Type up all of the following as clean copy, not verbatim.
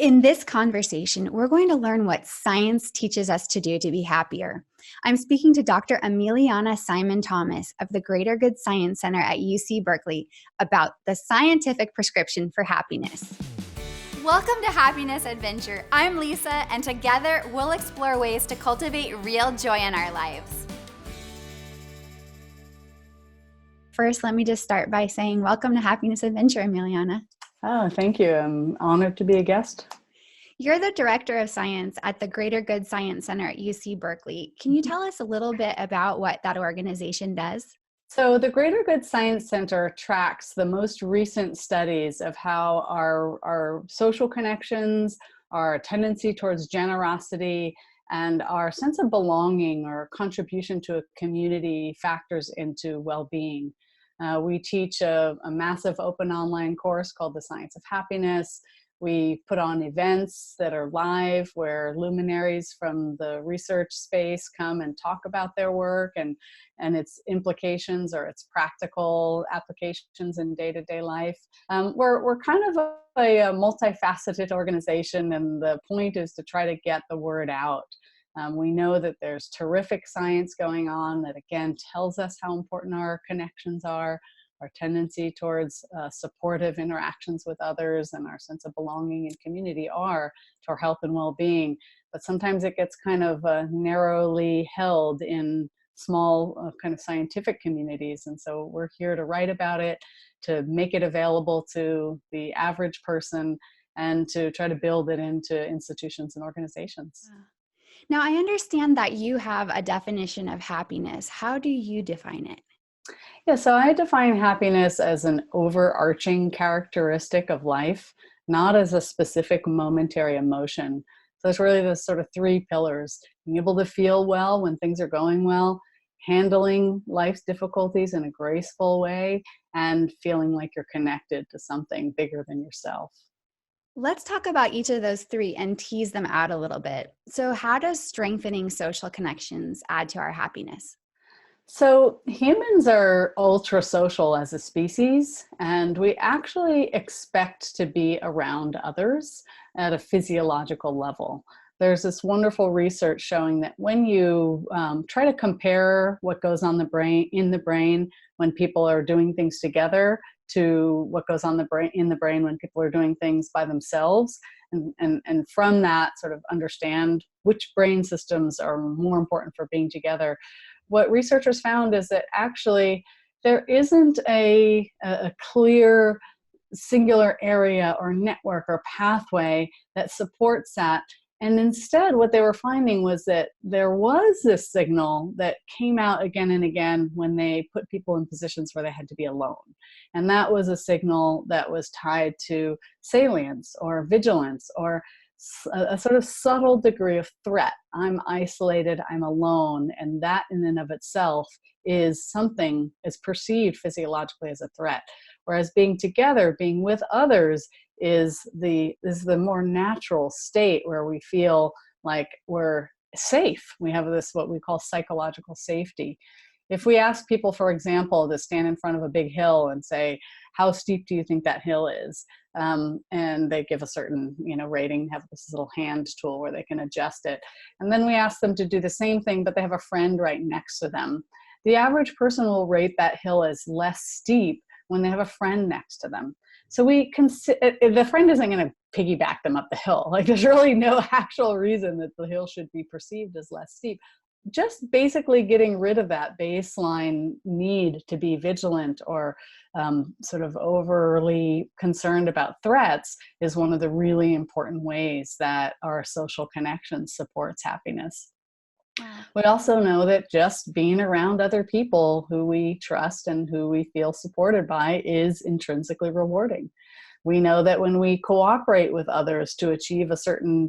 In this conversation, we're going to learn what science teaches us to do to be happier. I'm speaking to Dr. Emiliana Simon-Thomas of the Greater Good Science Center at UC Berkeley about the scientific prescription for happiness. Welcome to Happiness Adventure. I'm Lisa, and together we'll explore ways to cultivate real joy in our lives. First, let me just start by saying welcome to Happiness Adventure, Emiliana. Oh, thank you. I'm honored to be a guest. You're the Director of Science at the Greater Good Science Center at UC Berkeley. Can you tell us a little bit about what that organization does? So the Greater Good Science Center tracks the most recent studies of how our social connections, our tendency towards generosity, and our sense of belonging or contribution to a community factors into well-being. We teach a massive open online course called The Science of Happiness. We put on events that are live where luminaries from the research space come and talk about their work and its implications or its practical applications in day-to-day life. We're kind of a multifaceted organization, and the point is to try to get the word out. We know that there's terrific science going on that, again, tells us how important our connections are, our tendency towards supportive interactions with others, and our sense of belonging and community are to our health and well-being. But sometimes it gets kind of narrowly held in small kind of scientific communities. And so we're here to write about it, to make it available to the average person, and to try to build it into institutions and organizations. Now, I understand that you have a definition of happiness. How do you define it? Yeah, so I define happiness as an overarching characteristic of life, not as a specific momentary emotion. So it's really the sort of three pillars: being able to feel well when things are going well, handling life's difficulties in a graceful way, and feeling like you're connected to something bigger than yourself. Let's talk about each of those three and tease them out a little bit. So, how does strengthening social connections add to our happiness? So humans are ultra social as a species, and we actually expect to be around others at a physiological level. There's this wonderful research showing that when you try to compare what goes on in the brain when people are doing things together to what goes on in the brain when people are doing things by themselves, and from that sort of understand which brain systems are more important for being together, what researchers found is that actually there isn't a clear singular area or network or pathway that supports that. And instead, what they were finding was that there was this signal that came out again and again when they put people in positions where they had to be alone. And that was a signal that was tied to salience or vigilance or a sort of subtle degree of threat. I'm isolated, I'm alone, and that in and of itself is something is perceived physiologically as a threat. Whereas being together, being with others, is the more natural state where we feel like we're safe. We have this what we call psychological safety. If we ask people, for example, to stand in front of a big hill and say, how steep do you think that hill is? And they give a certain rating, have this little hand tool where they can adjust it. And then we ask them to do the same thing, but they have a friend right next to them. The average person will rate that hill as less steep when they have a friend next to them. So the friend isn't going to piggyback them up the hill. Like, there's really no actual reason that the hill should be perceived as less steep. Just basically getting rid of that baseline need to be vigilant or sort of overly concerned about threats is one of the really important ways that our social connection supports happiness. We also know that just being around other people who we trust and who we feel supported by is intrinsically rewarding. We know that when we cooperate with others to achieve a certain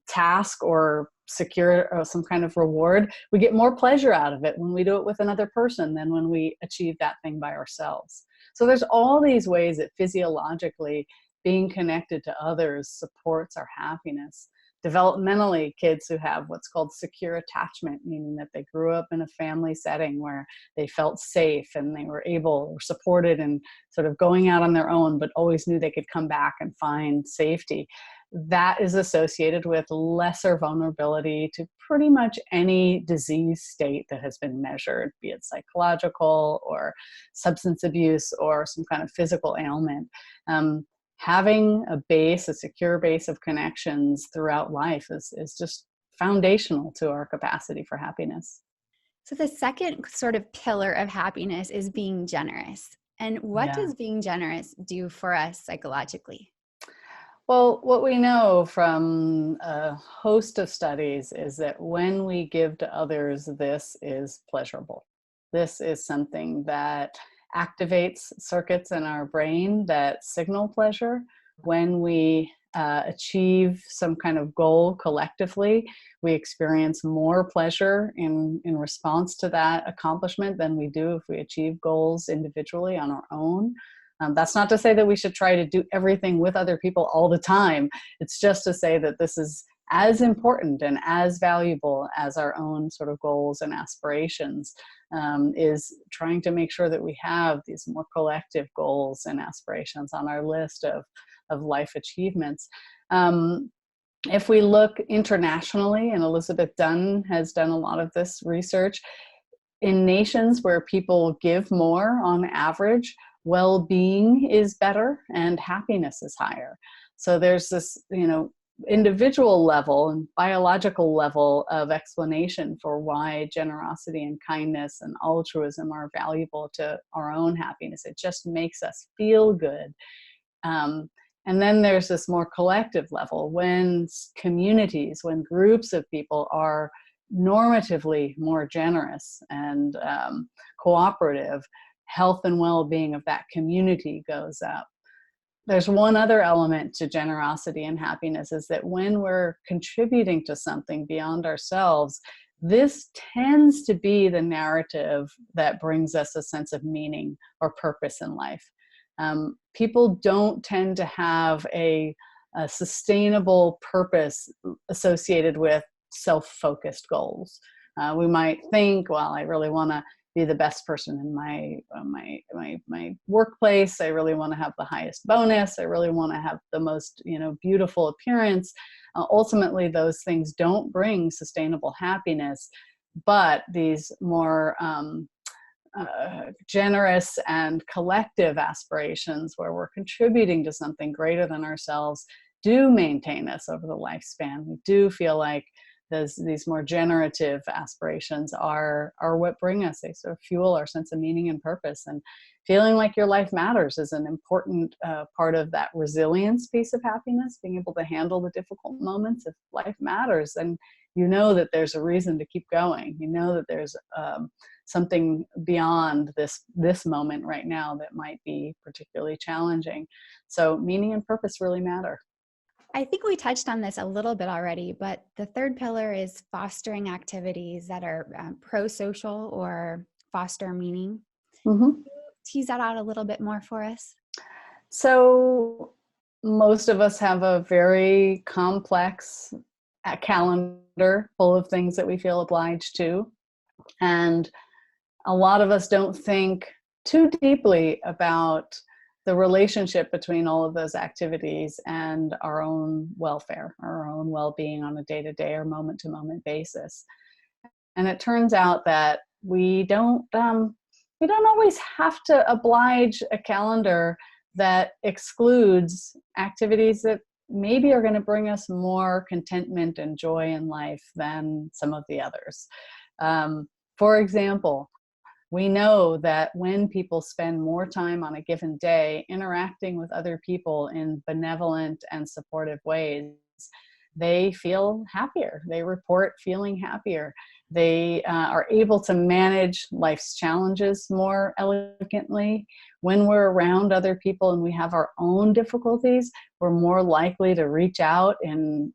task or secure some kind of reward, we get more pleasure out of it when we do it with another person than when we achieve that thing by ourselves. So there's all these ways that physiologically being connected to others supports our happiness. Developmentally, kids who have what's called secure attachment, meaning that they grew up in a family setting where they felt safe and they were able or supported and sort of going out on their own, but always knew they could come back and find safety. That is associated with lesser vulnerability to pretty much any disease state that has been measured, be it psychological or substance abuse or some kind of physical ailment. Having a base, a secure base of connections throughout life is just foundational to our capacity for happiness. So the second sort of pillar of happiness is being generous. And what Yeah. does being generous do for us psychologically? Well, what we know from a host of studies is that when we give to others, this is pleasurable. This is something that activates circuits in our brain that signal pleasure. When we achieve some kind of goal collectively, we experience more pleasure in response to that accomplishment than we do if we achieve goals individually on our own. That's not to say that we should try to do everything with other people all the time. It's just to say that this is as important and as valuable as our own sort of goals and aspirations, is trying to make sure that we have these more collective goals and aspirations on our list of life achievements. If we look internationally, and Elizabeth Dunn has done a lot of this research, in nations where people give more on average, well-being is better and happiness is higher. So there's this, individual level and biological level of explanation for why generosity and kindness and altruism are valuable to our own happiness. It just makes us feel good. And then there's this more collective level when communities, when groups of people are normatively more generous and cooperative, health and well-being of that community goes up. There's one other element to generosity and happiness, is that when we're contributing to something beyond ourselves, this tends to be the narrative that brings us a sense of meaning or purpose in life. People don't tend to have a sustainable purpose associated with self-focused goals. We might think, well, I really want to be the best person in my workplace. I really want to have the highest bonus. I really want to have the most, beautiful appearance. Ultimately, those things don't bring sustainable happiness, but these more generous and collective aspirations where we're contributing to something greater than ourselves do maintain us over the lifespan. We do feel like these more generative aspirations are what bring us. They sort of fuel our sense of meaning and purpose. And feeling like your life matters is an important part of that resilience piece of happiness, being able to handle the difficult moments. If life matters, then you know that there's a reason to keep going. You know that there's something beyond this moment right now that might be particularly challenging. So meaning and purpose really matter. I think we touched on this a little bit already, but the third pillar is fostering activities that are pro-social or foster meaning. Mm-hmm. Can you tease that out a little bit more for us? So most of us have a very complex calendar full of things that we feel obliged to. And a lot of us don't think too deeply about the relationship between all of those activities and our own welfare, our own well-being on a day-to-day or moment-to-moment basis. And it turns out that we don't always have to oblige a calendar that excludes activities that maybe are going to bring us more contentment and joy in life than some of the others. For example, we know that when people spend more time on a given day interacting with other people in benevolent and supportive ways, they feel happier. They report feeling happier. They are able to manage life's challenges more elegantly. When we're around other people and we have our own difficulties, we're more likely to reach out in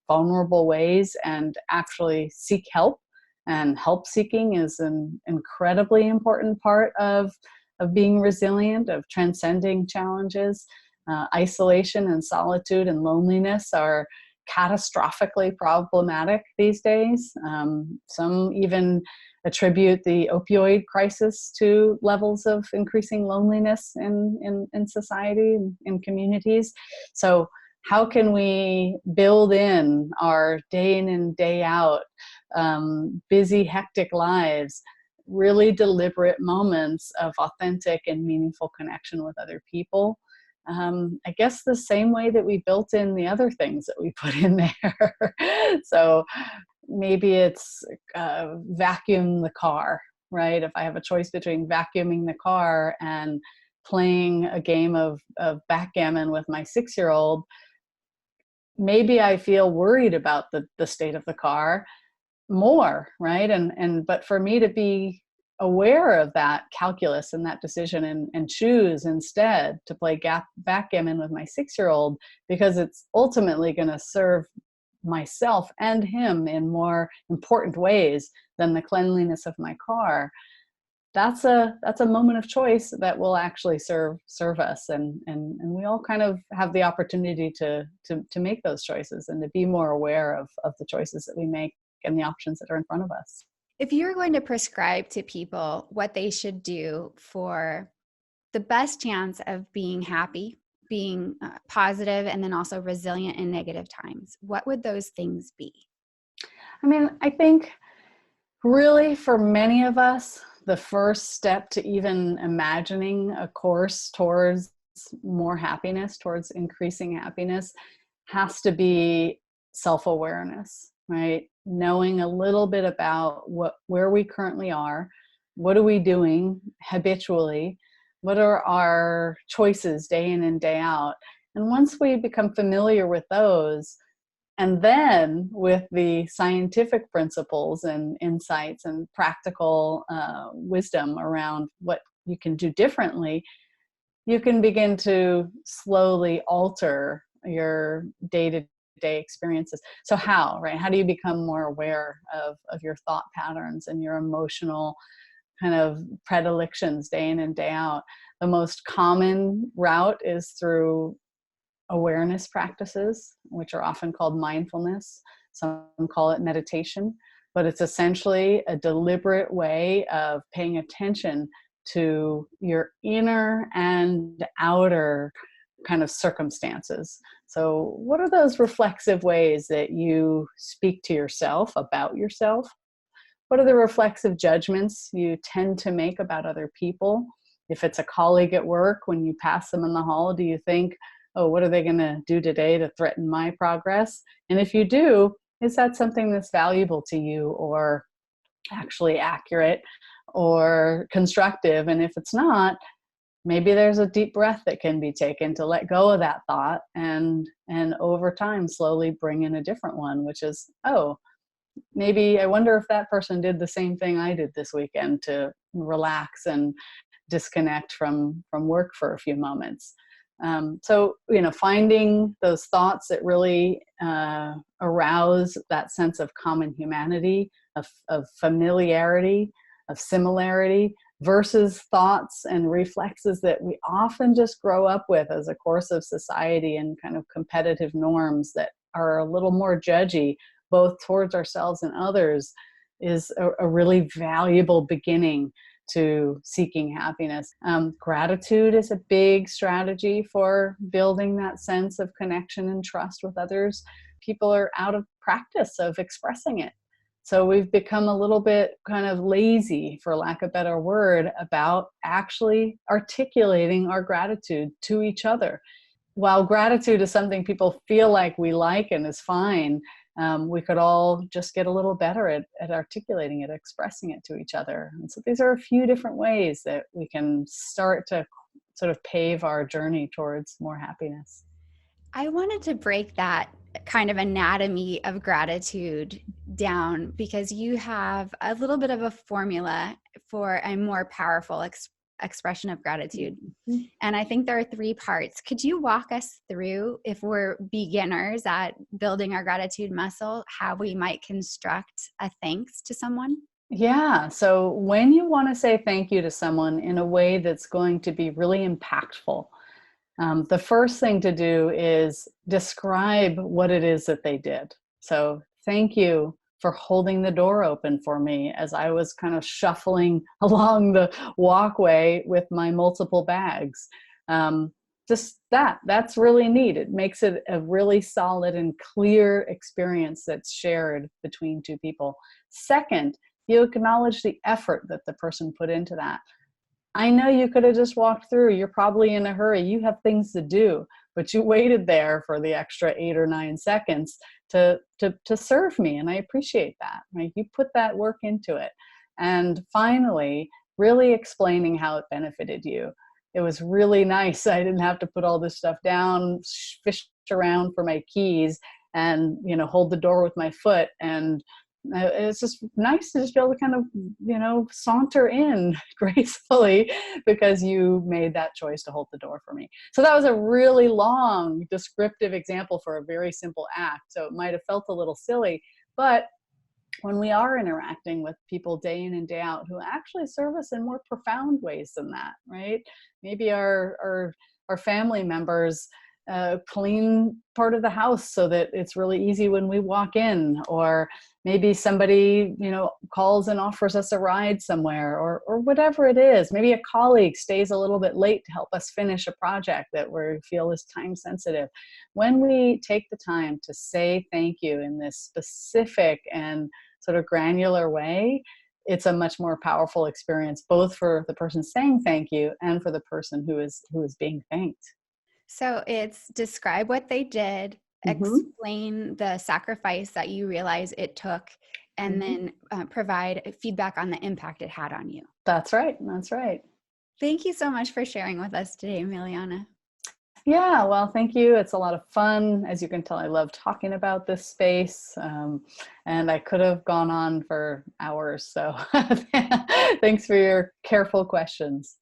vulnerable ways and actually seek help. And help seeking is an incredibly important part of being resilient, of transcending challenges. Isolation and solitude and loneliness are catastrophically problematic these days. Some even attribute the opioid crisis to levels of increasing loneliness in society, in communities. So how can we build in our day in and day out, busy, hectic lives, really deliberate moments of authentic and meaningful connection with other people? I guess the same way that we built in the other things that we put in there. So maybe it's vacuum the car, right? If I have a choice between vacuuming the car and playing a game of backgammon with my 6-year-old, maybe I feel worried about the state of the car more, right? But for me to be aware of that calculus and that decision and choose instead to play backgammon with my 6-year-old, because it's ultimately going to serve myself and him in more important ways than the cleanliness of my car. That's a moment of choice that will actually serve us, and we all kind of have the opportunity to make those choices and to be more aware of the choices that we make and the options that are in front of us. If you're going to prescribe to people what they should do for the best chance of being happy, being positive, and then also resilient in negative times, what would those things be? I mean, I think really for many of us, the first step to even imagining a course towards more happiness, towards increasing happiness, has to be self-awareness, right? Knowing a little bit about where we currently are, what are we doing habitually, what are our choices day in and day out. And once we become familiar with those, and then with the scientific principles and insights and practical wisdom around what you can do differently, you can begin to slowly alter your day-to-day experiences. So how, right? How do you become more aware of your thought patterns and your emotional kind of predilections day in and day out? The most common route is through awareness practices, which are often called mindfulness. Some call it meditation, but it's essentially a deliberate way of paying attention to your inner and outer kind of circumstances. So what are those reflexive ways that you speak to yourself about yourself? What are the reflexive judgments you tend to make about other people? If it's a colleague at work, when you pass them in the hall, do you think, oh, what are they going to do today to threaten my progress? And if you do, is that something that's valuable to you or actually accurate or constructive? And if it's not, maybe there's a deep breath that can be taken to let go of that thought and over time slowly bring in a different one, which is, oh, maybe I wonder if that person did the same thing I did this weekend to relax and disconnect from work for a few moments. So, finding those thoughts that really arouse that sense of common humanity, of familiarity, of similarity, versus thoughts and reflexes that we often just grow up with as a course of society and kind of competitive norms that are a little more judgy, both towards ourselves and others, is a really valuable beginning to seeking happiness. Gratitude is a big strategy for building that sense of connection and trust with others. People are out of practice of expressing it. So we've become a little bit kind of lazy, for lack of a better word, about actually articulating our gratitude to each other. While gratitude is something people feel like we like and is fine, we could all just get a little better at articulating it, expressing it to each other. And so these are a few different ways that we can start to sort of pave our journey towards more happiness. I wanted to break that kind of anatomy of gratitude down because you have a little bit of a formula for a more powerful expression of gratitude. Mm-hmm. And I think there are 3 parts. Could you walk us through, if we're beginners at building our gratitude muscle, how we might construct a thanks to someone? Yeah. So when you want to say thank you to someone in a way that's going to be really impactful, The first thing to do is describe what it is that they did. So thank you for holding the door open for me as I was kind of shuffling along the walkway with my multiple bags. Just that's really neat. It makes it a really solid and clear experience that's shared between two people. Second, you acknowledge the effort that the person put into that. I know you could have just walked through. You're probably in a hurry. You have things to do, but you waited there for the extra 8 or 9 seconds to serve me. And I appreciate that. Right? You put that work into it. And finally, really explaining how it benefited you. It was really nice. I didn't have to put all this stuff down, fish around for my keys, and hold the door with my foot. And it's just nice to just be able to kind of, saunter in gracefully because you made that choice to hold the door for me. So that was a really long descriptive example for a very simple act. So it might have felt a little silly, but when we are interacting with people day in and day out who actually serve us in more profound ways than that, right? Maybe our family members clean part of the house so that it's really easy when we walk in, or maybe somebody calls and offers us a ride somewhere, or whatever it is. Maybe a colleague stays a little bit late to help us finish a project that we feel is time sensitive. When we take the time to say thank you in this specific and sort of granular way, it's a much more powerful experience, both for the person saying thank you and for the person who is being thanked. So it's describe what they did, explain the sacrifice that you realize it took, and then provide feedback on the impact it had on you. That's right. That's right. Thank you so much for sharing with us today, Emiliana. Yeah, well, thank you. It's a lot of fun. As you can tell, I love talking about this space, and I could have gone on for hours. So thanks for your careful questions.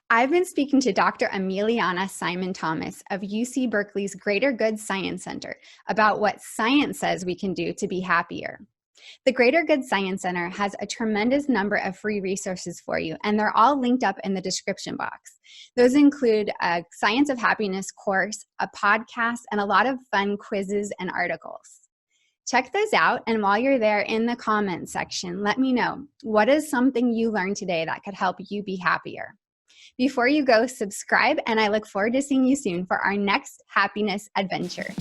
I've been speaking to Dr. Emiliana Simon-Thomas of UC Berkeley's Greater Good Science Center about what science says we can do to be happier. The Greater Good Science Center has a tremendous number of free resources for you, and they're all linked up in the description box. Those include a Science of Happiness course, a podcast, and a lot of fun quizzes and articles. Check those out, and while you're there in the comments section, let me know, what is something you learned today that could help you be happier? Before you go, subscribe, and I look forward to seeing you soon for our next happiness adventure.